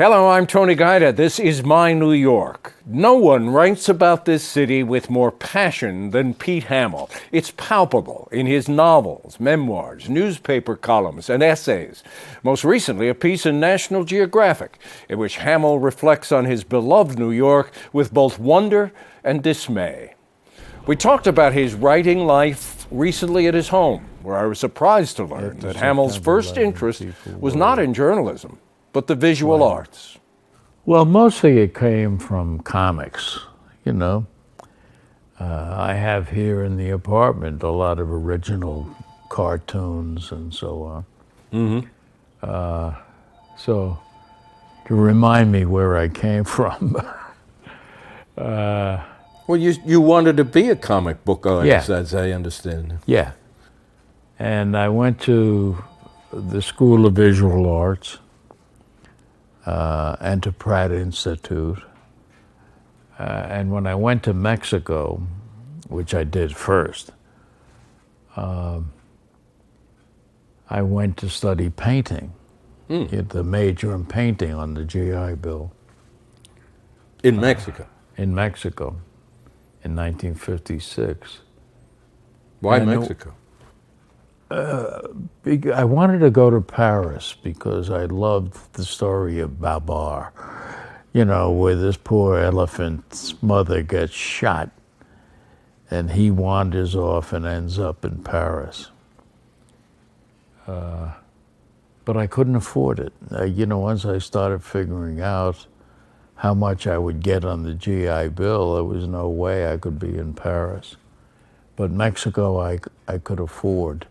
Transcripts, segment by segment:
Hello, I'm Tony Guida. This is My New York. No one writes about this city with more passion than Pete Hamill. It's palpable in his novels, memoirs, newspaper columns, and essays. Most recently, a piece in National Geographic, in which Hamill reflects on his beloved New York with both wonder and dismay. We talked about his writing life recently at his home, where I was surprised to learn that Hamill's first interest was not in journalism, but the visual arts. Well, mostly it came from comics, you know. I have here in the apartment a lot of original cartoons and so on. Mm-hmm. So to remind me where I came from. Well, you wanted to be a comic book artist, Yeah. as I understand. Yeah. And I went to the School of Visual Arts and to Pratt Institute. And when I went to Mexico, which I did first, I went to study painting, get the major in painting on the GI Bill. In Mexico? In Mexico, in 1956. Why Mexico? I wanted to go to Paris because I loved the story of Babar, you know, where this poor elephant's mother gets shot and he wanders off and ends up in Paris. But I couldn't afford it. You know, once I started figuring out how much I would get on the GI Bill, there was no way I could be in Paris. But Mexico I could afford.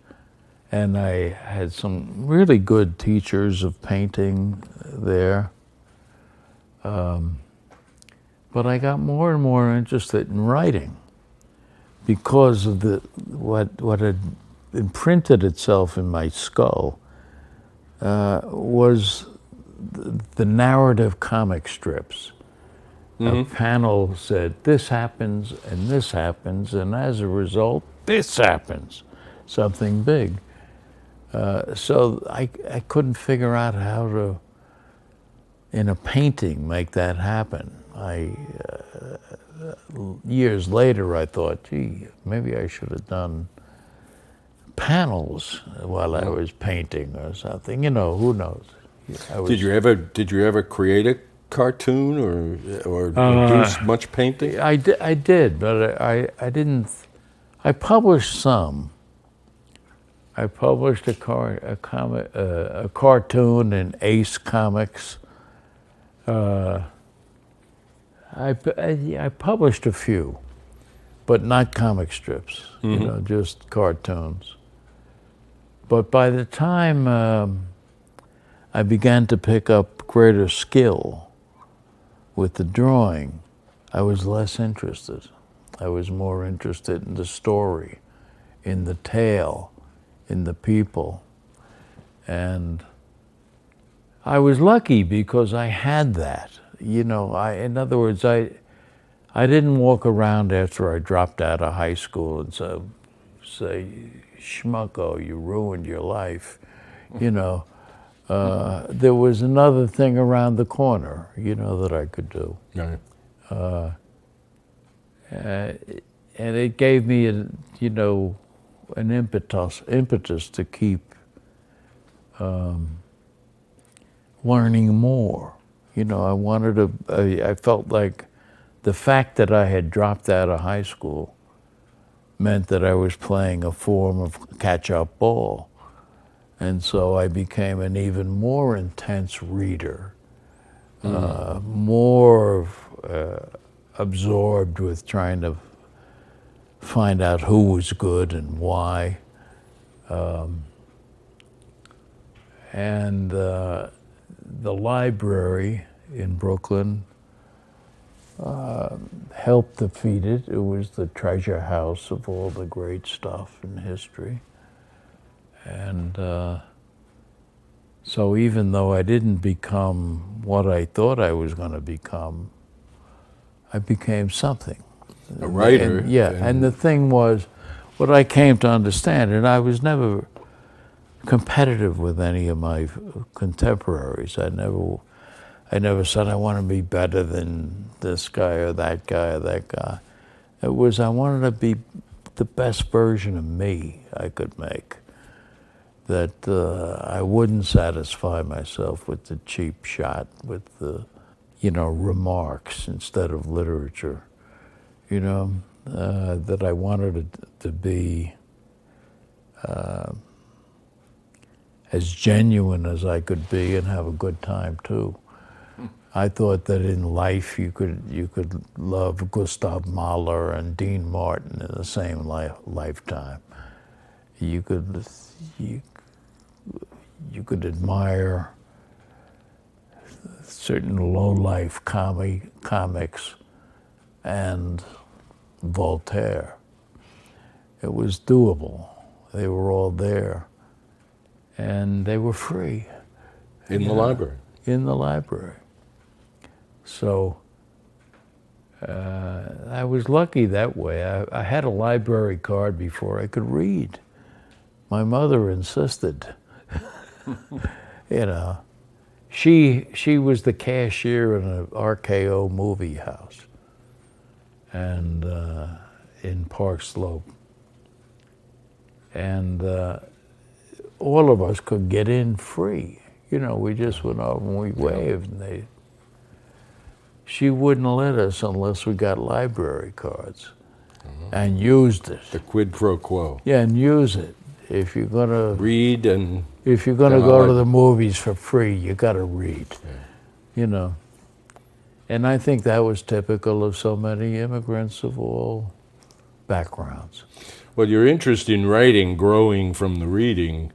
And I had some really good teachers of painting there. But I got more and more interested in writing because of what had imprinted itself in my skull was the narrative comic strips. Mm-hmm. A panel said, this happens, and as a result, this happens, something big. So I couldn't figure out how to, in a painting, make that happen. Years later, I thought, gee, maybe I should have done panels while I was painting or something. You know, who knows? Did you ever create a cartoon or do much painting? I did, but I didn't. I published some. I published a cartoon in Ace Comics. I published a few, but not comic strips. You know, just cartoons. But by the time I began to pick up greater skill with the drawing, I was less interested. I was more interested in the story, in the tale, in the people. And I was lucky because I had that. You know, in other words, I didn't walk around after I dropped out of high school and say, schmucko, you ruined your life. You know, there was another thing around the corner, you know, that I could do. Right. And it gave me, an impetus to keep learning more. You know, I felt like the fact that I had dropped out of high school meant that I was playing a form of catch-up ball. And so I became an even more intense reader, more absorbed with trying to find out who was good and why. And the library in Brooklyn helped to feed it. It was the treasure house of all the great stuff in history. And so even though I didn't become what I thought I was going to become, I became something. A writer. And the thing was, what I came to understand, and I was never competitive with any of my contemporaries. I I never said I want to be better than this guy or that guy or that guy. It was I wanted to be the best version of me I could make. That I wouldn't satisfy myself with the cheap shot, with the, remarks instead of literature. That I wanted it to be as genuine as I could be and have a good time too. I thought that in life you could love Gustav Mahler and Dean Martin in the same lifetime. You could admire certain low-life comics and Voltaire. It was doable. They were all there. And they were free. In the library. In the library. So I was lucky that way. I had a library card before I could read. My mother insisted. She was the cashier in an RKO movie house, and in Park Slope, and all of us could get in free. We just went over and we waved, and she wouldn't let us unless we got library cards and used it. The quid pro quo. Yeah, and use it. If you're gonna read and if you're gonna go to the movies for free, you gotta read. Yeah. And I think that was typical of so many immigrants of all backgrounds. Well, your interest in writing, growing from the reading,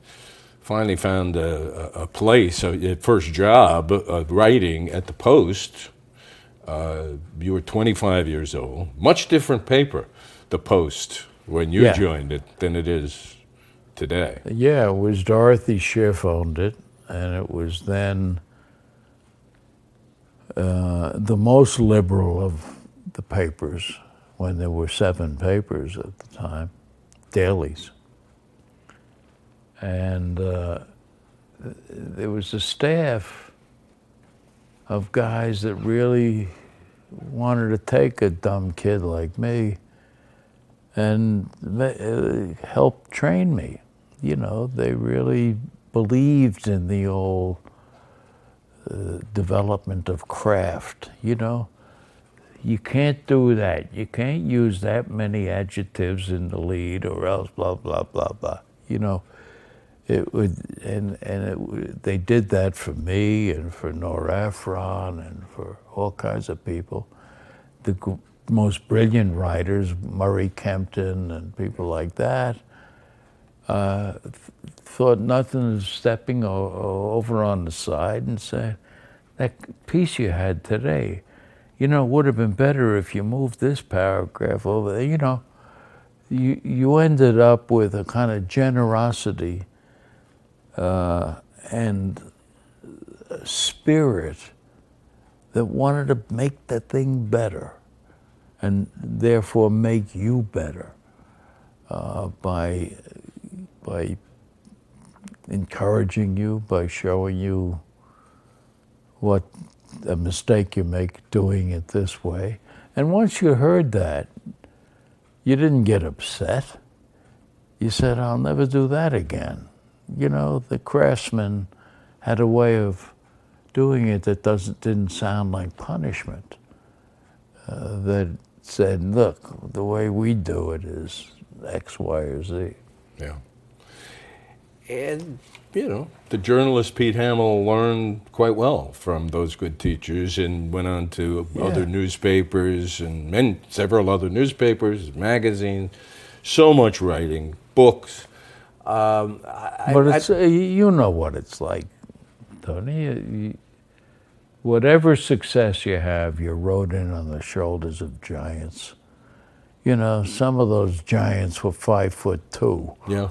finally found a place, a first job of writing at the Post. You were 25 years old. Much different paper, the Post, when you joined it than it is today. Yeah, it was Dorothy Schiff owned it, and it was then the most liberal of the papers, when there were 7 papers at the time, dailies. And there was a staff of guys that really wanted to take a dumb kid like me and help train me. They really believed in the old development of craft. You can't do that. You can't use that many adjectives in the lead, or else blah blah blah blah. It would, they did that for me and for Nora Ephron and for all kinds of people. The most brilliant writers, Murray Kempton and people like that, thought nothing of stepping over on the side and saying, that piece you had today, would have been better if you moved this paragraph over there. You ended up with a kind of generosity and spirit that wanted to make the thing better, and therefore make you better by encouraging you, by showing you what a mistake you make doing it this way. And once you heard that, you didn't get upset. You said, I'll never do that again. The craftsman had a way of doing it that didn't sound like punishment. That said, look, the way we do it is X, Y, or Z. Yeah. And, the journalist Pete Hamill learned quite well from those good teachers and went on to other newspapers and several other newspapers, magazines, so much writing, books. But it's, you know what it's like, Tony. Whatever success you have, you rode in on the shoulders of giants. Some of those giants were 5'2". Yeah.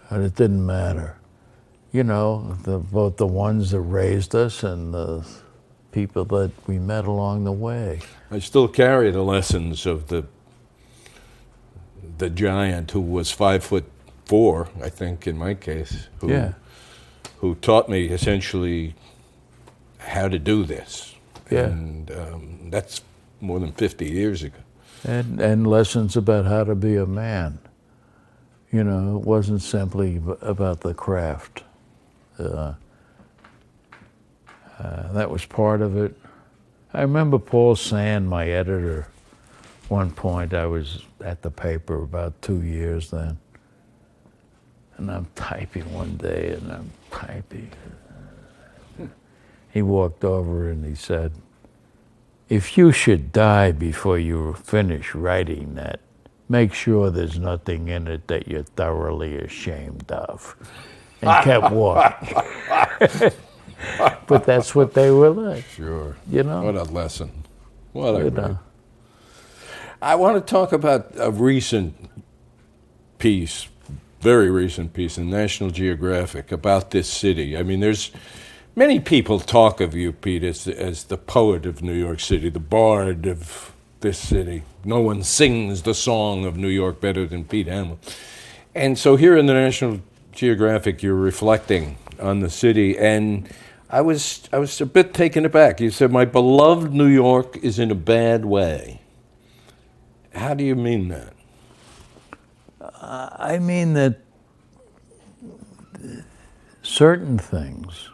And it didn't matter. Both the ones that raised us and the people that we met along the way. I still carry the lessons of the giant who was 5'4", I think, in my case, who taught me essentially how to do this. Yeah. And that's more than 50 years ago. And lessons about how to be a man. You know, it wasn't simply about the craft. That was part of it. I remember Paul Sand, my editor, one point I was at the paper about 2 years then, and I'm typing one day, and I'm typing. He walked over and he said, "If you should die before you finish writing that, make sure there's nothing in it that you're thoroughly ashamed of." And kept walking. But that's what they were like. Sure. You know? What a lesson. What a You great. know. I want to talk about a recent piece, very recent piece in National Geographic about this city. I mean, there's many people talk of you, Pete, as the poet of New York City, the bard of this city. No one sings the song of New York better than Pete Hamill. And so here in the National Geographic, you're reflecting on the city, and I was a bit taken aback. You said, "My beloved New York is in a bad way." How do you mean that? I mean that certain things,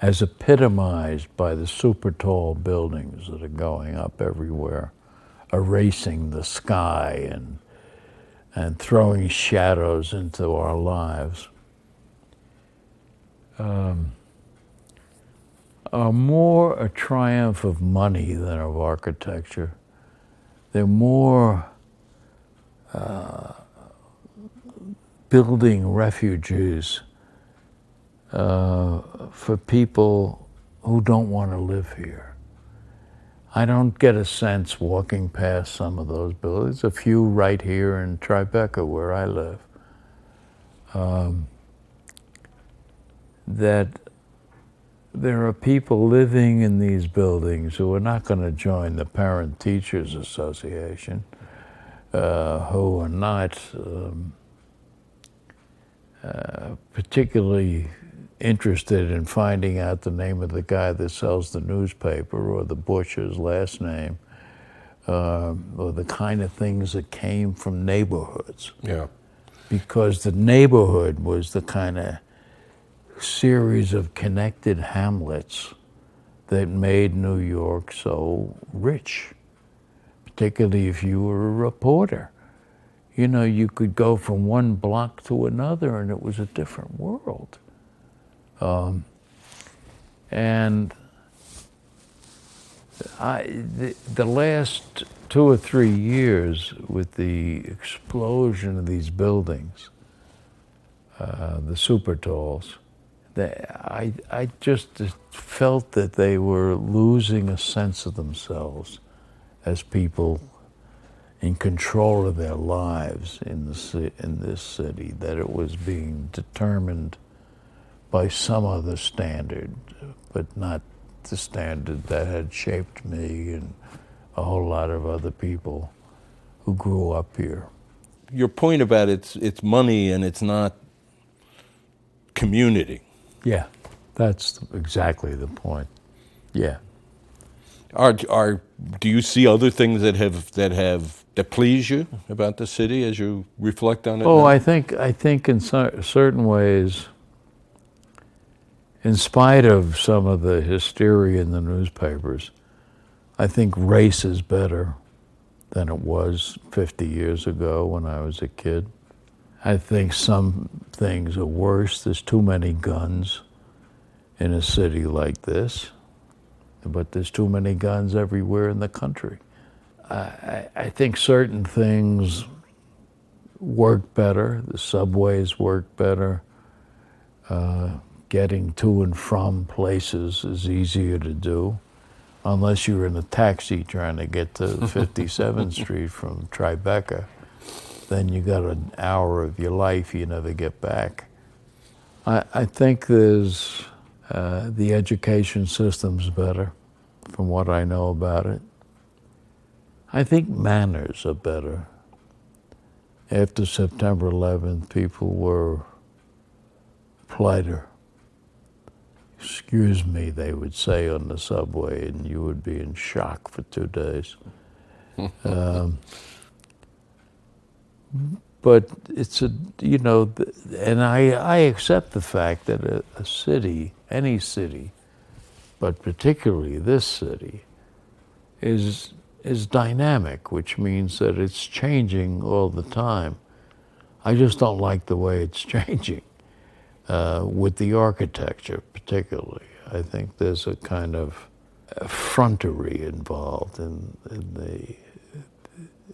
as epitomized by the super tall buildings that are going up everywhere, erasing the sky and throwing shadows into our lives, are more a triumph of money than of architecture. They're more building refuges for people who don't want to live here. I don't get a sense walking past some of those buildings, a few right here in Tribeca where I live, that there are people living in these buildings who are not going to join the Parent Teachers Association, who are not particularly interested in finding out the name of the guy that sells the newspaper or the butcher's last name, or the kind of things that came from neighborhoods. Yeah. Because the neighborhood was the kind of series of connected hamlets that made New York so rich, particularly if you were a reporter. You know, you could go from one block to another and it was a different world. And the last 2 or 3 years with the explosion of these buildings, the super talls, I just felt that they were losing a sense of themselves as people in control of their lives in this city, that it was being determined by some other standard, but not the standard that had shaped me and a whole lot of other people who grew up here. Your point about it's money and it's not community. Yeah, that's exactly the point. Yeah. Do you see other things that please you about the city as you reflect on it? Oh, now? I think in certain ways, in spite of some of the hysteria in the newspapers, I think race is better than it was 50 years ago when I was a kid. I think some things are worse. There's too many guns in a city like this, but there's too many guns everywhere in the country. I think certain things work better. The subways work better. Getting to and from places is easier to do, unless you're in a taxi trying to get to 57th Street from Tribeca. Then you got an hour of your life you never get back. I think there's the education system's better, from what I know about it. I think manners are better. After September 11th, people were politer. excuse me, they would say on the subway, and you would be in shock for 2 days. But it's and I accept the fact that a city, any city, but particularly this city, is dynamic, which means that it's changing all the time. I just don't like the way it's changing, with the architecture particularly. I think there's a kind of effrontery involved in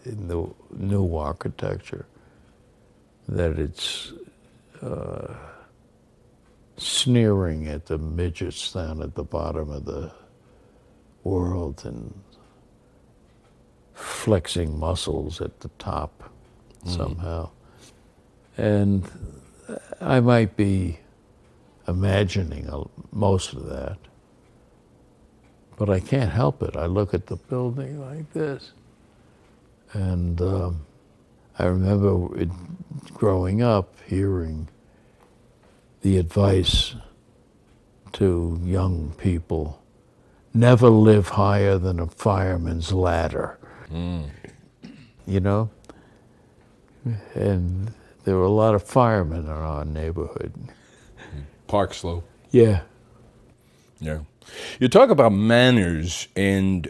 the new architecture, that it's sneering at the midgets down at the bottom of the world and flexing muscles at the top somehow. And I might be imagining most of that, but I can't help it. I look at the building like this, and I remember growing up hearing the advice to young people, never live higher than a fireman's ladder. You know? And there were a lot of firemen in our neighborhood. Park Slope. Yeah. Yeah. You talk about manners, and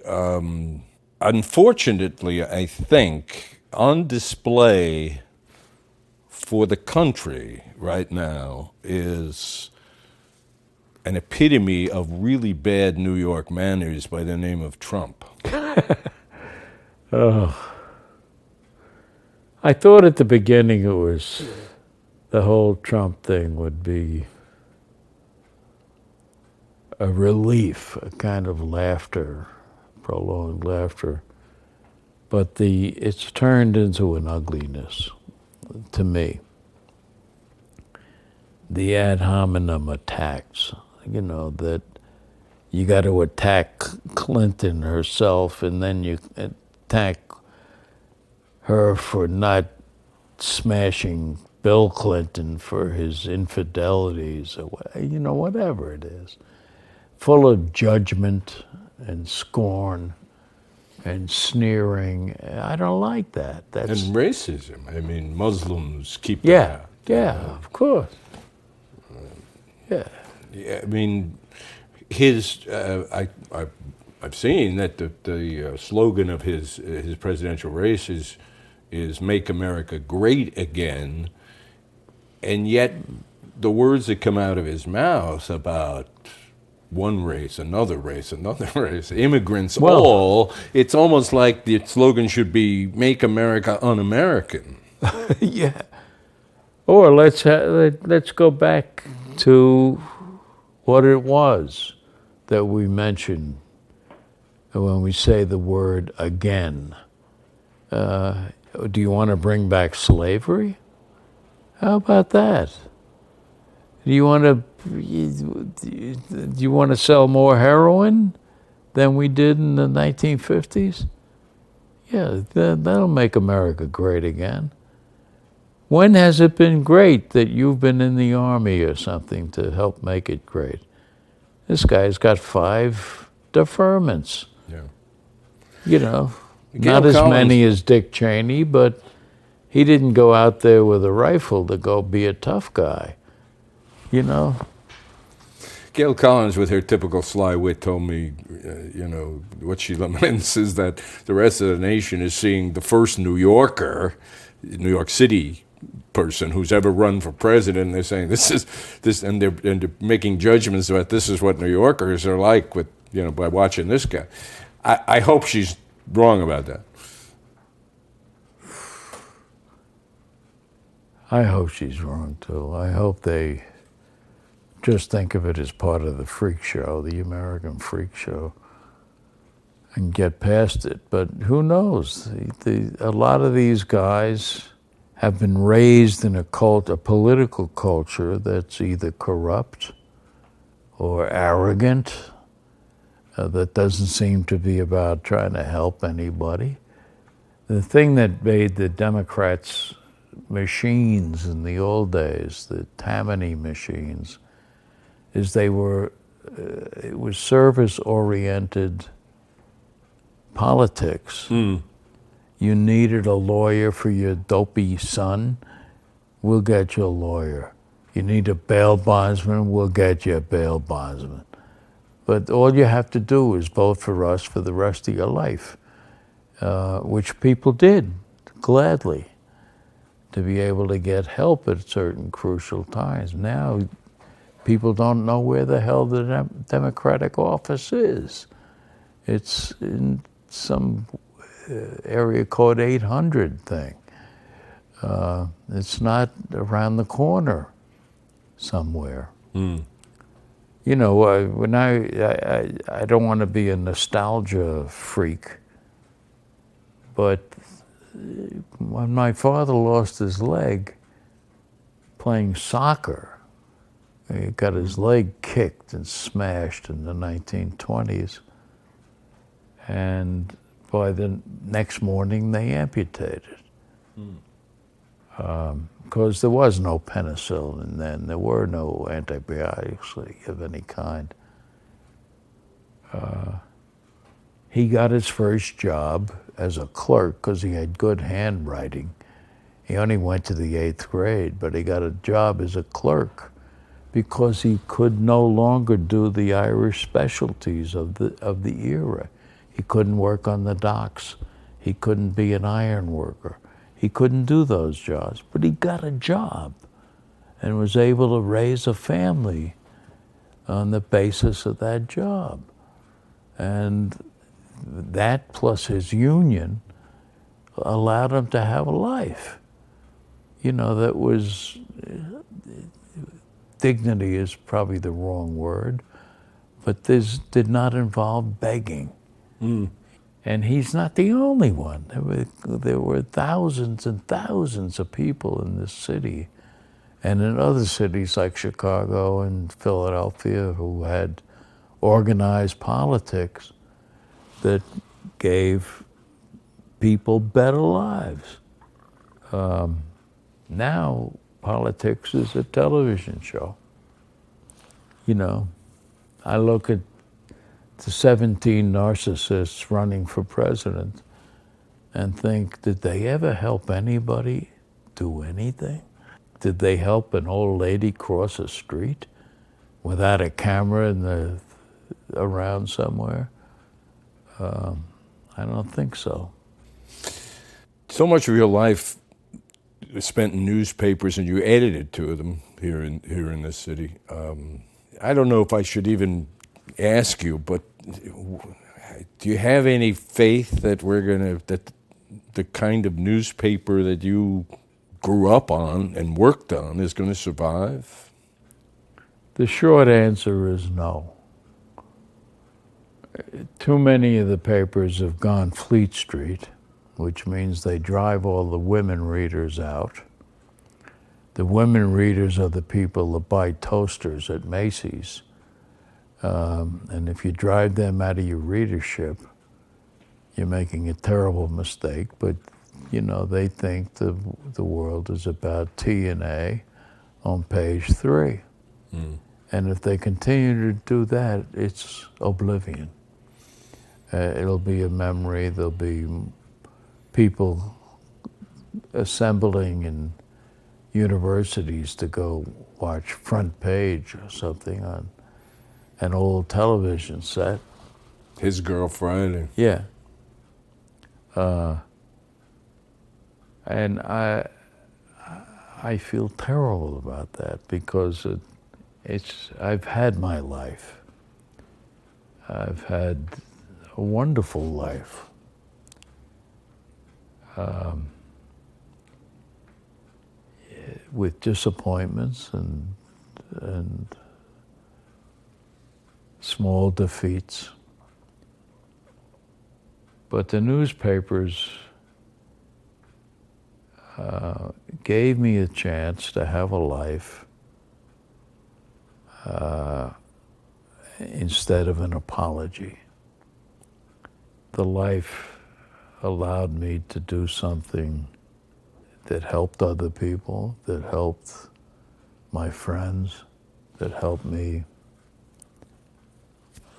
unfortunately, I think, on display for the country right now is an epitome of really bad New York manners by the name of Trump. Oh. I thought at the beginning it was the whole Trump thing would be a relief, a kind of laughter, prolonged laughter. But it's turned into an ugliness to me. The ad hominem attacks, that you got to attack Clinton herself, and then you attack her for not smashing Bill Clinton for his infidelities, or whatever it is. Full of judgment and scorn and sneering. I don't like that. And racism. I mean, Muslims keep that. out. Yeah, of course. Yeah. I mean, I've seen that the slogan of his presidential race is "Make America Great Again," and yet the words that come out of his mouth about one race, another race, immigrants, it's almost like the slogan should be "Make America Un-American." Yeah. Or let's go back to what it was that we mention when we say the word again. Do you want to bring back slavery? How about that? Do you want to sell more heroin than we did in the 1950s? Yeah, that'll make America great again. When has it been great that you've been in the Army or something to help make it great? This guy's got 5 deferments. Yeah. Not as many as Dick Cheney, but he didn't go out there with a rifle to go be a tough guy. Gail Collins, with her typical sly wit, told me, what she laments is that the rest of the nation is seeing the first New York City person who's ever run for president, and they're saying this, and they're making judgments about this is what New Yorkers are like with, by watching this guy. I hope she's wrong about that. I hope she's wrong too. I hope they just think of it as part of the freak show, the American freak show, and get past it. But who knows? A lot of these guys have been raised in a political culture that's either corrupt or arrogant, that doesn't seem to be about trying to help anybody. The thing that made the Democrats machines in the old days, the Tammany machines, is they were it was service-oriented politics. You needed a lawyer for your dopey son, we'll get you a lawyer. You need a bail bondsman, we'll get you a bail bondsman. But all you have to do is vote for us for the rest of your life, which people did gladly, to be able to get help at certain crucial times. Now, people don't know where the hell the Democratic office is. It's in some area code 800 thing. It's not around the corner somewhere. You know, when I don't want to be a nostalgia freak, but when my father lost his leg playing soccer, he got his leg kicked and smashed in the 1920s, and by the next morning they amputated. Because there was no penicillin then, there were no antibiotics of any kind. He got his first job as a clerk because he had good handwriting. He only went to the 8th grade, but he got a job as a clerk because he could no longer do the Irish specialties of the era. He couldn't work on the docks. He couldn't be an iron worker. He couldn't do those jobs, but he got a job and was able to raise a family on the basis of that job. And that plus his union allowed him to have a life. You know, that was, dignity is probably the wrong word, but this did not involve begging. And he's not the only one. There were thousands and thousands of people in this city and in other cities like Chicago and Philadelphia who had organized politics that gave people better lives. Now, politics is a television show. You know, I look at the 17 narcissists running for president and think, did they ever help anybody do anything? Did they help an old lady cross a street without a camera around somewhere? I don't think so. So much of your life is spent in newspapers, and you edited two of them here in this city. I don't know if I should even ask you, but do you have any faith that that the kind of newspaper that you grew up on and worked on is going to survive? The short answer is no. Too many of the papers have gone Fleet Street, which means they drive all the women readers out. The women readers are the people that buy toasters at Macy's. And if you drive them out of your readership, you're making a terrible mistake. But, you know, they think the world is about T&A on page 3. And if they continue to do that, it's oblivion. It'll be a memory. There'll be people assembling in universities to go watch Front Page or something on an old television set. His Girl Friday. Yeah. And I feel terrible about that because I've had my life. I've had a wonderful life. With disappointments and small defeats. But the newspapers gave me a chance to have a life instead of an apology. The life allowed me to do something that helped other people, that helped my friends, that helped me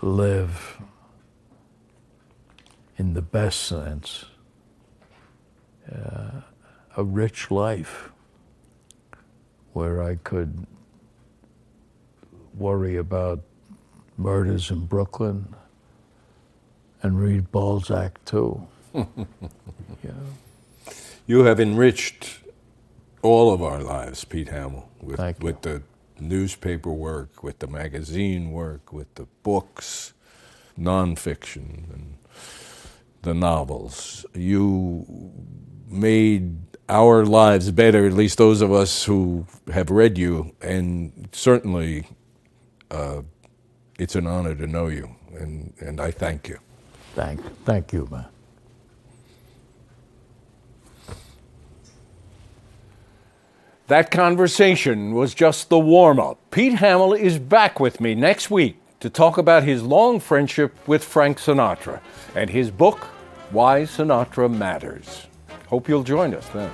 live, in the best sense, a rich life where I could worry about murders in Brooklyn and read Balzac too. Yeah. You have enriched all of our lives, Pete Hamill, with the newspaper work, with the magazine work, with the books, nonfiction, and the novels. You made our lives better, at least those of us who have read you, and certainly it's an honor to know you, and I thank you. Thank you, man. That conversation was just the warm-up. Pete Hamill is back with me next week to talk about his long friendship with Frank Sinatra and his book, Why Sinatra Matters. Hope you'll join us then.